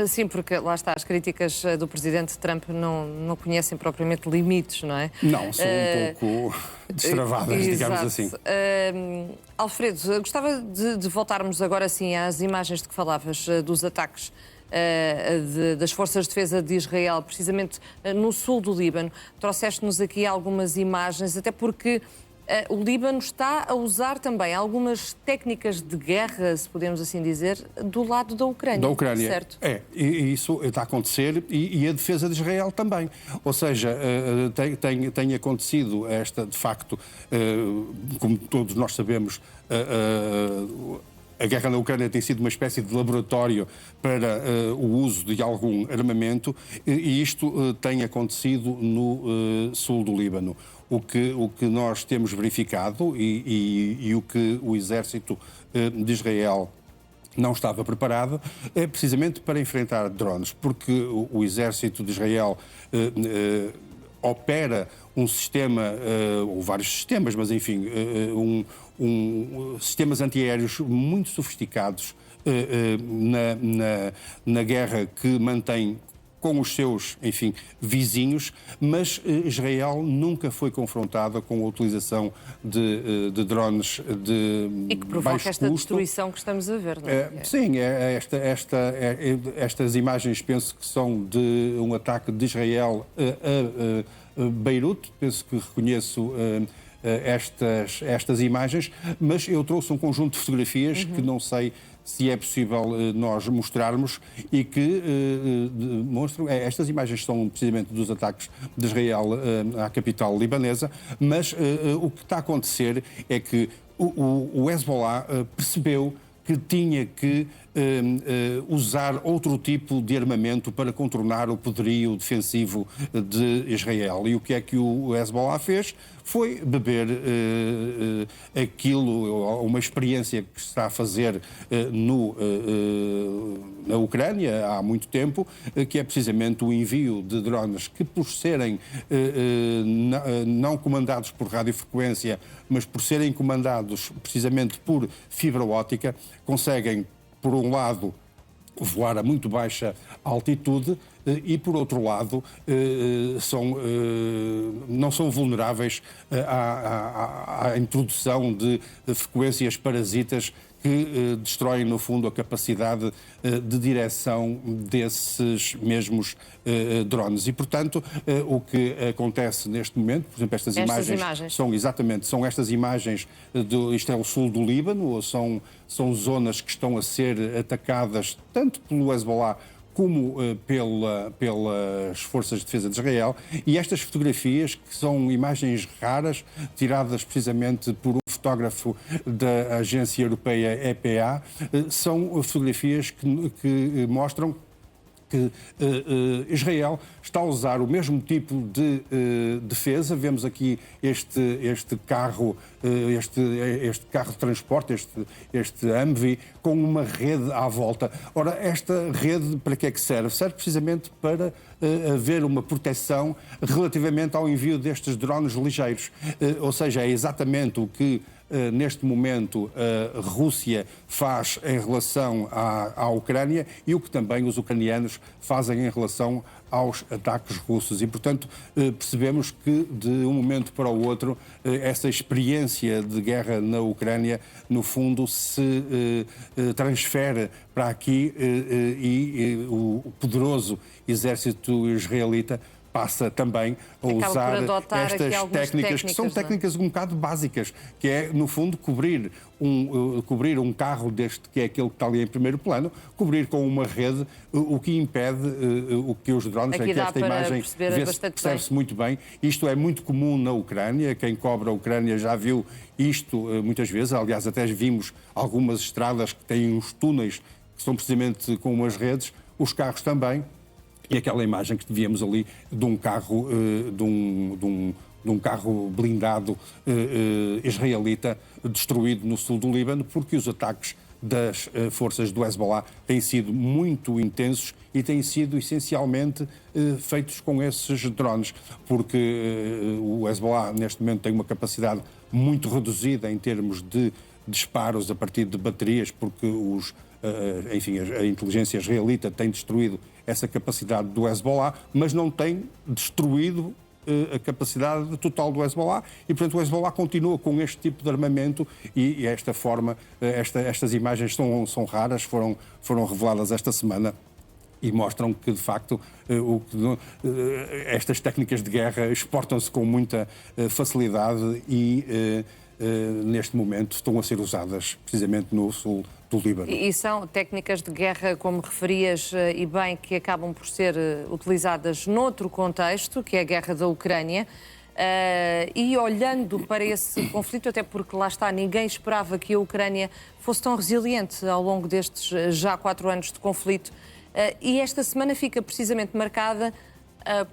Sim, porque lá está, as críticas do presidente Trump não conhecem propriamente limites, não é? Não, são um pouco destravadas, digamos assim. Alfredo, gostava de voltarmos agora sim às imagens de que falavas, dos ataques das Forças de Defesa de Israel, precisamente no sul do Líbano. Trouxeste-nos aqui algumas imagens, até porque o Líbano está a usar também algumas técnicas de guerra, se podemos assim dizer, do lado da Ucrânia. Da Ucrânia. Certo? E isso está a acontecer e a defesa de Israel também. Ou seja, tem acontecido esta, de facto, como todos nós sabemos, a guerra na Ucrânia tem sido uma espécie de laboratório para o uso de algum armamento e isto tem acontecido no sul do Líbano. O que nós temos verificado e o que o exército de Israel não estava preparado é precisamente para enfrentar drones, porque o exército de Israel opera um sistema, ou vários sistemas, mas enfim, sistemas antiaéreos muito sofisticados na guerra que mantém com os seus, enfim, vizinhos, mas Israel nunca foi confrontada com a utilização de drones de e que provoca baixo esta custo. Destruição que estamos a ver, não é? Sim, estas imagens penso que são de um ataque de Israel a Beirute, penso que reconheço estas imagens, mas eu trouxe um conjunto de fotografias que não sei se é possível nós mostrarmos e que mostram. Estas imagens são precisamente dos ataques de Israel à capital libanesa, mas o que está a acontecer é que o Hezbollah percebeu que tinha que usar outro tipo de armamento para contornar o poderio defensivo de Israel. E o que é que o Hezbollah fez? Foi beber uma experiência que se está a fazer na Ucrânia há muito tempo, que é precisamente o envio de drones que, por serem não comandados por radiofrequência, mas por serem comandados precisamente por fibra óptica, conseguem, por um lado, voar a muito baixa altitude e, por outro lado, não são vulneráveis à introdução de frequências parasitas que destroem, no fundo, a capacidade de direção desses mesmos drones. E, portanto, o que acontece neste momento, por exemplo, estas imagens são estas imagens, isto é o sul do Líbano, ou são zonas que estão a ser atacadas tanto pelo Hezbollah como pelas Forças de Defesa de Israel, e estas fotografias, que são imagens raras, tiradas precisamente por um fotógrafo da agência europeia EPA, são fotografias que mostram que Israel está a usar o mesmo tipo de defesa. Vemos aqui este carro de transporte, este Humvee, com uma rede à volta. Ora, esta rede para que é que serve? Serve precisamente para haver uma proteção relativamente ao envio destes drones ligeiros. Ou seja, é exatamente o que neste momento a Rússia faz em relação à Ucrânia e o que também os ucranianos fazem em relação aos ataques russos. E, portanto, percebemos que de um momento para o outro essa experiência de guerra na Ucrânia, no fundo, se transfere para aqui e o poderoso exército israelita passa também a usar estas técnicas, que são técnicas um bocado básicas, que é, no fundo, cobrir um carro deste, que é aquele que está ali em primeiro plano, cobrir com uma rede, o que impede o que os drones... Aqui é que esta imagem percebe-se muito bem. Isto é muito comum na Ucrânia, quem cobre a Ucrânia já viu isto muitas vezes, aliás, até vimos algumas estradas que têm uns túneis que são precisamente com umas redes, os carros também. E aquela imagem que víamos ali de um carro, de um carro blindado israelita destruído no sul do Líbano, porque os ataques das forças do Hezbollah têm sido muito intensos e têm sido essencialmente feitos com esses drones, porque o Hezbollah neste momento tem uma capacidade muito reduzida em termos de disparos a partir de baterias, porque enfim, a inteligência israelita tem destruído essa capacidade do Hezbollah, mas não tem destruído a capacidade total do Hezbollah e, portanto, o Hezbollah continua com este tipo de armamento e esta forma, estas imagens são raras, foram reveladas esta semana e mostram que, de facto, estas técnicas de guerra exportam-se com muita facilidade e, neste momento, estão a ser usadas precisamente no sul do Líbano. E são técnicas de guerra, como referias, e bem, que acabam por ser utilizadas noutro contexto, que é a guerra da Ucrânia. E olhando para esse conflito, até porque lá está, ninguém esperava que a Ucrânia fosse tão resiliente ao longo destes já 4 anos de conflito. E esta semana fica precisamente marcada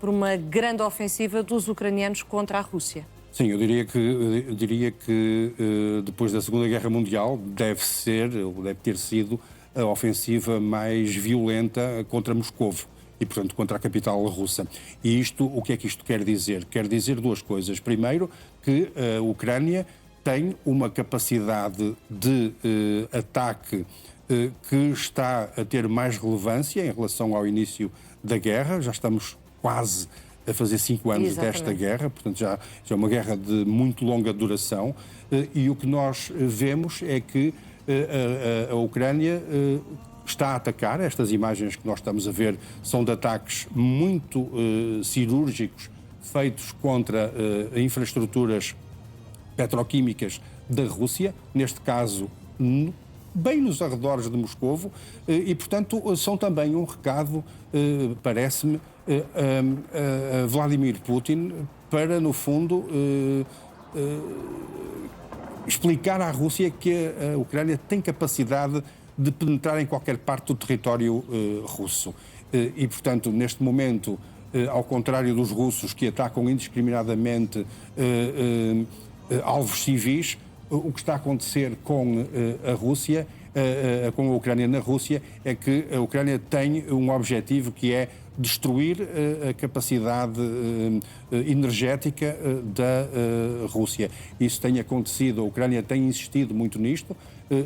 por uma grande ofensiva dos ucranianos contra a Rússia. Sim, eu diria que depois da Segunda Guerra Mundial deve ter sido a ofensiva mais violenta contra Moscovo e, portanto, contra a capital russa. E o que é que isto quer dizer? Quer dizer 2 coisas. Primeiro, que a Ucrânia tem uma capacidade de ataque que está a ter mais relevância em relação ao início da guerra. Já estamos quase a fazer 5 anos desta guerra, portanto já é uma guerra de muito longa duração, e o que nós vemos é que a Ucrânia está a atacar. Estas imagens que nós estamos a ver são de ataques muito cirúrgicos feitos contra infraestruturas petroquímicas da Rússia, neste caso bem nos arredores de Moscovo, e, portanto, são também um recado, parece-me, a Vladimir Putin para, no fundo, explicar à Rússia que a Ucrânia tem capacidade de penetrar em qualquer parte do território russo. E, portanto, neste momento, ao contrário dos russos que atacam indiscriminadamente alvos civis, o que está a acontecer com a Rússia, com a Ucrânia na Rússia, é que a Ucrânia tem um objetivo que é destruir a capacidade energética da Rússia. Isso tem acontecido, a Ucrânia tem insistido muito nisto,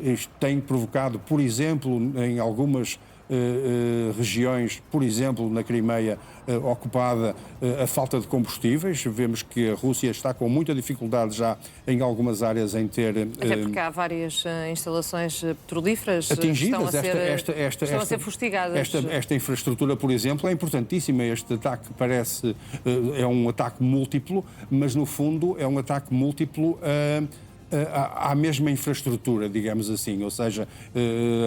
isto tem provocado, por exemplo, em algumas regiões, por exemplo, na Crimeia ocupada, a falta de combustíveis. Vemos que a Rússia está com muita dificuldade já em algumas áreas em ter... Até porque há várias instalações petrolíferas atingidas. Que estão a ser fustigadas. Esta infraestrutura, por exemplo, é importantíssima. Este ataque parece... é um ataque múltiplo, mas no fundo é um ataque múltiplo à mesma infraestrutura, digamos assim, ou seja,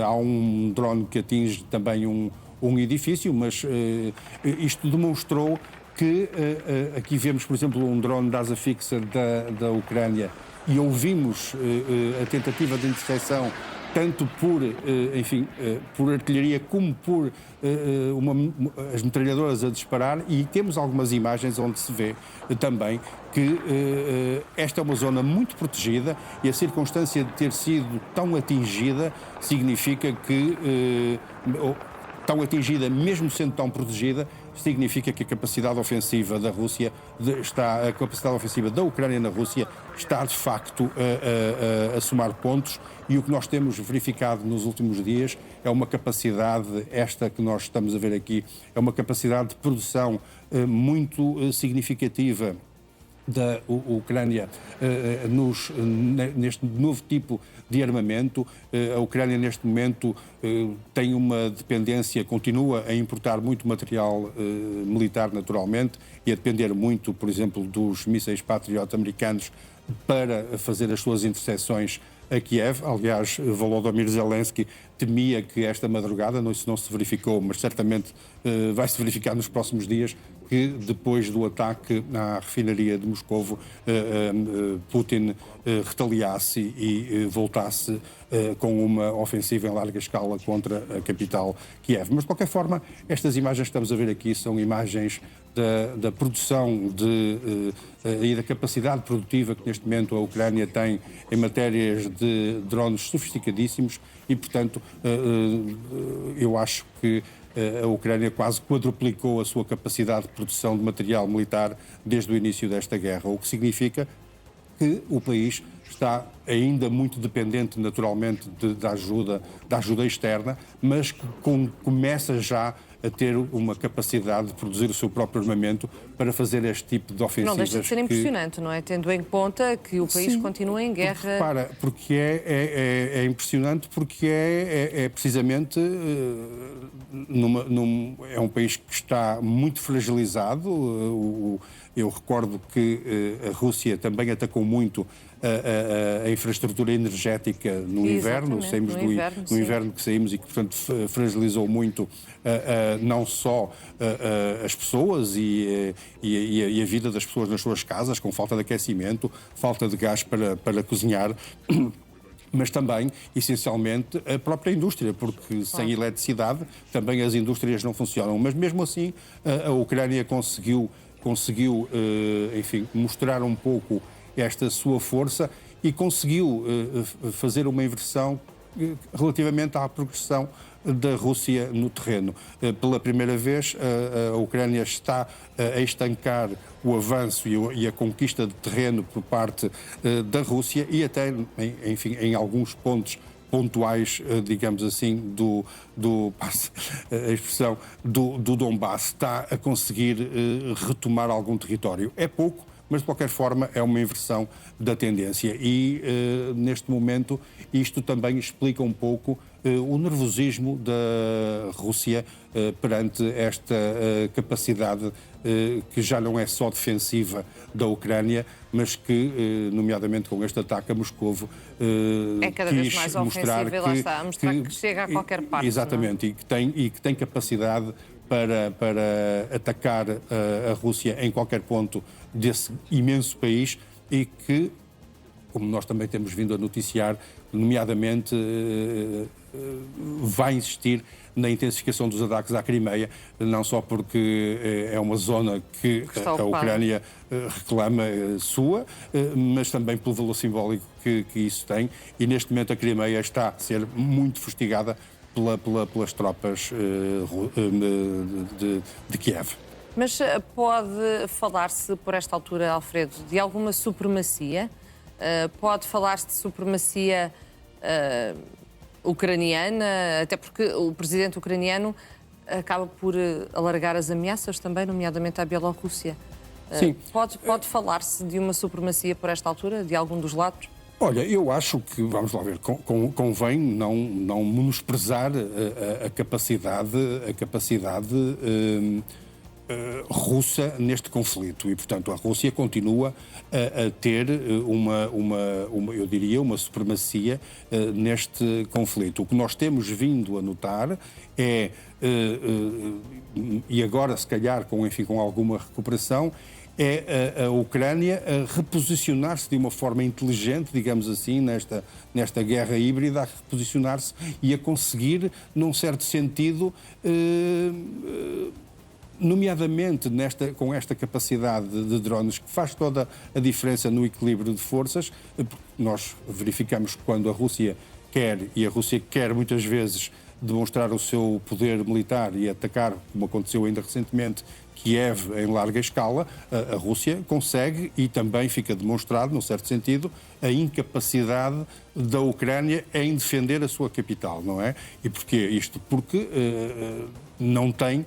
há um drone que atinge também um edifício, mas isto demonstrou que aqui vemos, por exemplo, um drone de asa fixa da Ucrânia e ouvimos a tentativa de interseção tanto por artilharia como por as metralhadoras a disparar, e temos algumas imagens onde se vê também que esta é uma zona muito protegida e a circunstância de ter sido tão atingida significa que, tão atingida mesmo sendo tão protegida, significa que a capacidade ofensiva da Rússia, a capacidade ofensiva da Ucrânia na Rússia está de facto a somar pontos, e o que nós temos verificado nos últimos dias é uma capacidade, esta que nós estamos a ver aqui, é uma capacidade de produção muito significativa da Ucrânia neste novo tipo de armamento. A Ucrânia neste momento tem uma dependência, continua a importar muito material militar naturalmente e a depender muito, por exemplo, dos mísseis Patriot americanos para fazer as suas interseções a Kiev. Aliás, Volodymyr Zelensky temia que esta madrugada, isso não se verificou, mas certamente vai se verificar nos próximos dias, que depois do ataque à refinaria de Moscovo, Putin retaliasse e voltasse com uma ofensiva em larga escala contra a capital Kiev. Mas, de qualquer forma, estas imagens que estamos a ver aqui são imagens da produção e da capacidade produtiva que neste momento a Ucrânia tem em matérias de drones sofisticadíssimos e, portanto, eu acho que a Ucrânia quase quadruplicou a sua capacidade de produção de material militar desde o início desta guerra, o que significa que o país está ainda muito dependente, naturalmente, da ajuda externa, mas que começa já a ter uma capacidade de produzir o seu próprio armamento para fazer este tipo de ofensivas. Não deixa de ser impressionante, não é? Tendo em conta que o país continua em guerra. Porque é impressionante, porque é precisamente é um país que está muito fragilizado. Eu recordo que a Rússia também atacou muito a infraestrutura energética no inverno, saímos no inverno que saímos e que, portanto, fragilizou muito não só as pessoas e a vida das pessoas nas suas casas, com falta de aquecimento, falta de gás para cozinhar, mas também, essencialmente, a própria indústria, porque sem eletricidade também as indústrias não funcionam. Mas mesmo assim, a Ucrânia conseguiu, enfim, mostrar um pouco esta sua força e conseguiu fazer uma inversão relativamente à progressão da Rússia no terreno. Pela primeira vez, a Ucrânia está a estancar o avanço e a conquista de terreno por parte da Rússia e até, enfim, em alguns pontos pontuais, digamos assim, a expressão do Donbass, está a conseguir retomar algum território. É pouco, mas de qualquer forma é uma inversão da tendência e neste momento isto também explica um pouco o nervosismo da Rússia perante esta capacidade que já não é só defensiva da Ucrânia, mas que, nomeadamente com este ataque a Moscovo, é cada vez mais ofensiva e lá está, a mostrar que chega a qualquer parte. Exatamente, e que tem capacidade para atacar a Rússia em qualquer ponto desse imenso país e que, como nós também temos vindo a noticiar, nomeadamente vai insistir na intensificação dos ataques à Crimeia, não só porque é uma zona que a Ucrânia reclama sua, mas também pelo valor simbólico que isso tem, e neste momento a Crimeia está a ser muito fustigada pelas tropas de Kiev. Mas pode falar-se, por esta altura, Alfredo, de alguma supremacia? Pode falar-se de supremacia ucraniana, até porque o presidente ucraniano acaba por alargar as ameaças também, nomeadamente à Bielorrússia. Sim. Pode falar-se de uma supremacia por esta altura, de algum dos lados? Olha, eu acho que, vamos lá ver, convém não menosprezar a capacidade russa neste conflito e, portanto, a Rússia continua a ter eu diria, uma supremacia neste conflito. O que nós temos vindo a notar é, e agora se calhar com alguma recuperação, é a Ucrânia a reposicionar-se de uma forma inteligente, digamos assim, nesta guerra híbrida, a reposicionar-se e a conseguir, num certo sentido, nomeadamente com esta capacidade de drones, que faz toda a diferença no equilíbrio de forças. Nós verificamos que quando a Rússia quer muitas vezes demonstrar o seu poder militar e atacar, como aconteceu ainda recentemente, Kiev em larga escala, a Rússia consegue, e também fica demonstrado, num certo sentido, a incapacidade da Ucrânia em defender a sua capital, não é? E porquê isto? Porque não tem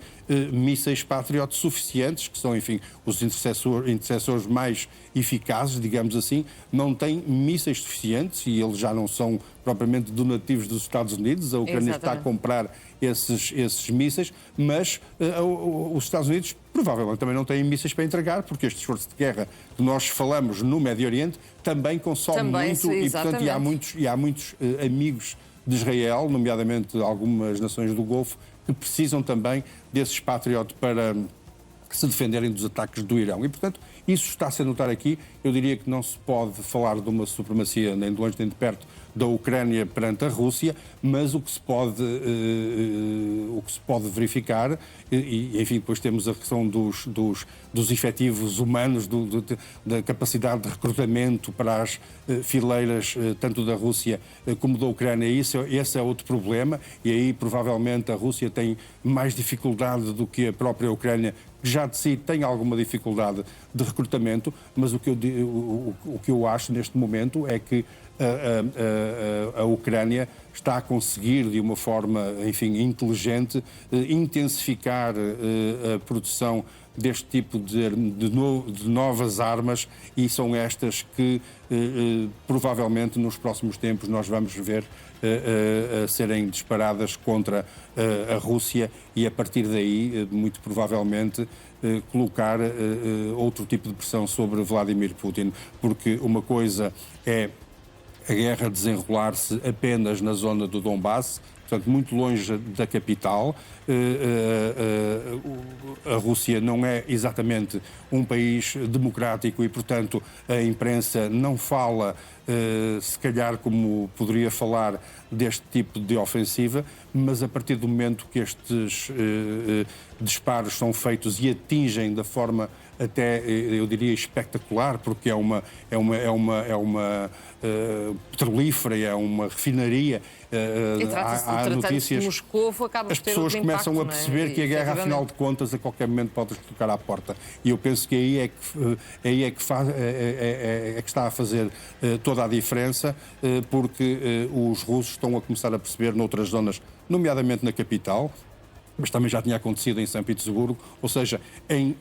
mísseis Patriot suficientes, que são, enfim, os intercessores mais eficazes, digamos assim, não tem mísseis suficientes e eles já não são propriamente donativos dos Estados Unidos. A Ucrânia está a comprar esses mísseis, mas os Estados Unidos provavelmente também não têm mísseis para entregar, porque este esforço de guerra que nós falamos no Médio Oriente também consome muito e, portanto, há muitos amigos de Israel, nomeadamente algumas nações do Golfo, que precisam também desses Patriot para se defenderem dos ataques do Irão. E, portanto, isso está-se a notar aqui. Eu diria que não se pode falar de uma supremacia nem de longe nem de perto da Ucrânia perante a Rússia, mas o que se pode verificar, e enfim, depois temos a questão dos efetivos humanos, da capacidade de recrutamento para as fileiras, tanto da Rússia como da Ucrânia. Esse é outro problema, e aí provavelmente a Rússia tem mais dificuldade do que a própria Ucrânia, que já de si tem alguma dificuldade de recrutamento, mas o que eu acho neste momento é que a Ucrânia está a conseguir, de uma forma, enfim, inteligente, intensificar a produção deste tipo de novas armas, e são estas que provavelmente nos próximos tempos nós vamos ver a serem disparadas contra a Rússia, e a partir daí, muito provavelmente, colocar outro tipo de pressão sobre Vladimir Putin, porque uma coisa é a guerra desenrolar-se apenas na zona do Donbass, portanto, muito longe da capital. A Rússia não é exatamente um país democrático e, portanto, a imprensa não fala, se calhar, como poderia falar deste tipo de ofensiva, mas a partir do momento que estes disparos são feitos e atingem da forma até, eu diria, espetacular, porque é uma petrolífera, é uma refinaria. E trata-se de notícias de Moscovo, acaba as por ter pessoas outro começam impacto, a perceber que a guerra, afinal de contas, a qualquer momento pode tocar à porta. E eu penso que aí é que está a fazer toda a diferença, porque os russos estão a começar a perceber noutras zonas, nomeadamente na capital, mas também já tinha acontecido em São Petersburgo, ou seja, em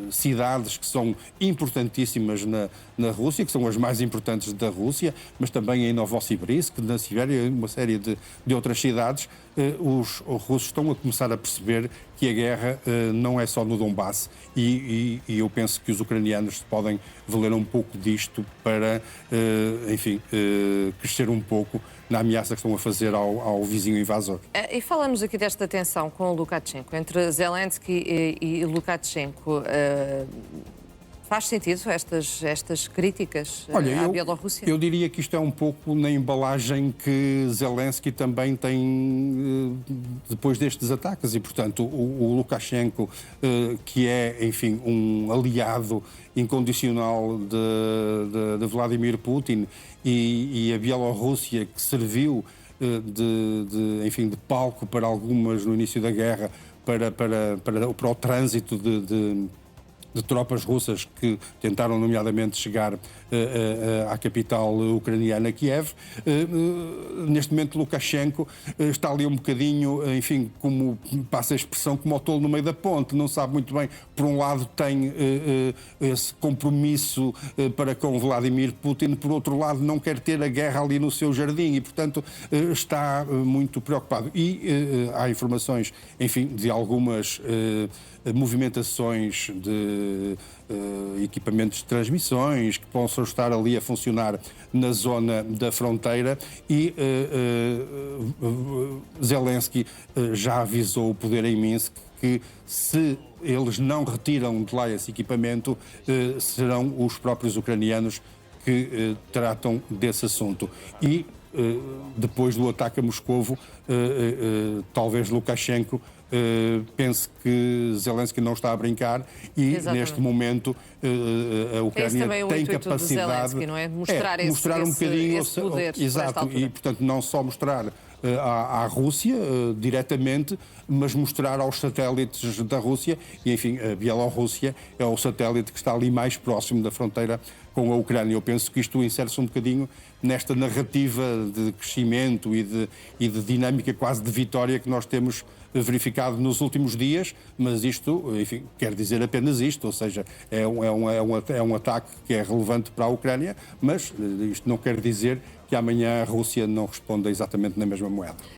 cidades que são importantíssimas na Rússia, que são as mais importantes da Rússia, mas também em Novosibirsk, na Sibéria, uma série de outras cidades. Os russos estão a começar a perceber que a guerra não é só no Donbass, e eu penso que os ucranianos podem valer um pouco disto para, enfim, crescer um pouco na ameaça que estão a fazer ao vizinho invasor. E falamos aqui desta tensão com o Lukashenko, entre Zelensky e Lukashenko. Faz sentido estas críticas à Bielorrússia? Eu diria que isto é um pouco na embalagem que Zelensky também tem depois destes ataques, e, portanto, o Lukashenko, que é, enfim, um aliado incondicional de Vladimir Putin, e a Bielorrússia, que serviu enfim, de palco para algumas no início da guerra, para o trânsito de tropas russas que tentaram, nomeadamente, chegar à capital ucraniana, Kiev. Neste momento, Lukashenko está ali um bocadinho, enfim, como passa a expressão, como o tolo no meio da ponte. Não sabe muito bem. Por um lado, tem esse compromisso para com Vladimir Putin, por outro lado, não quer ter a guerra ali no seu jardim e, portanto, está muito preocupado. E há informações, enfim, de algumas movimentações de equipamentos de transmissões que possam estar ali a funcionar na zona da fronteira, e Zelensky já avisou o poder em Minsk que, se eles não retiram de lá esse equipamento, serão os próprios ucranianos que tratam desse assunto. E depois do ataque a Moscovo, talvez Lukashenko pense que Zelensky não está a brincar, e neste momento a Ucrânia tem capacidade de Zelensky, não é? Mostrar um bocadinho esse poder. Exato, e, portanto, não só mostrar à Rússia diretamente, mas mostrar aos satélites da Rússia, e, enfim, a Bielorrússia é o satélite que está ali mais próximo da fronteira com a Ucrânia. Eu penso que isto insere-se um bocadinho nesta narrativa de crescimento e de dinâmica quase de vitória que nós temos verificado nos últimos dias, mas isto, enfim, quer dizer apenas isto, ou seja, é um ataque que é relevante para a Ucrânia, mas isto não quer dizer que amanhã a Rússia não responda exatamente na mesma moeda.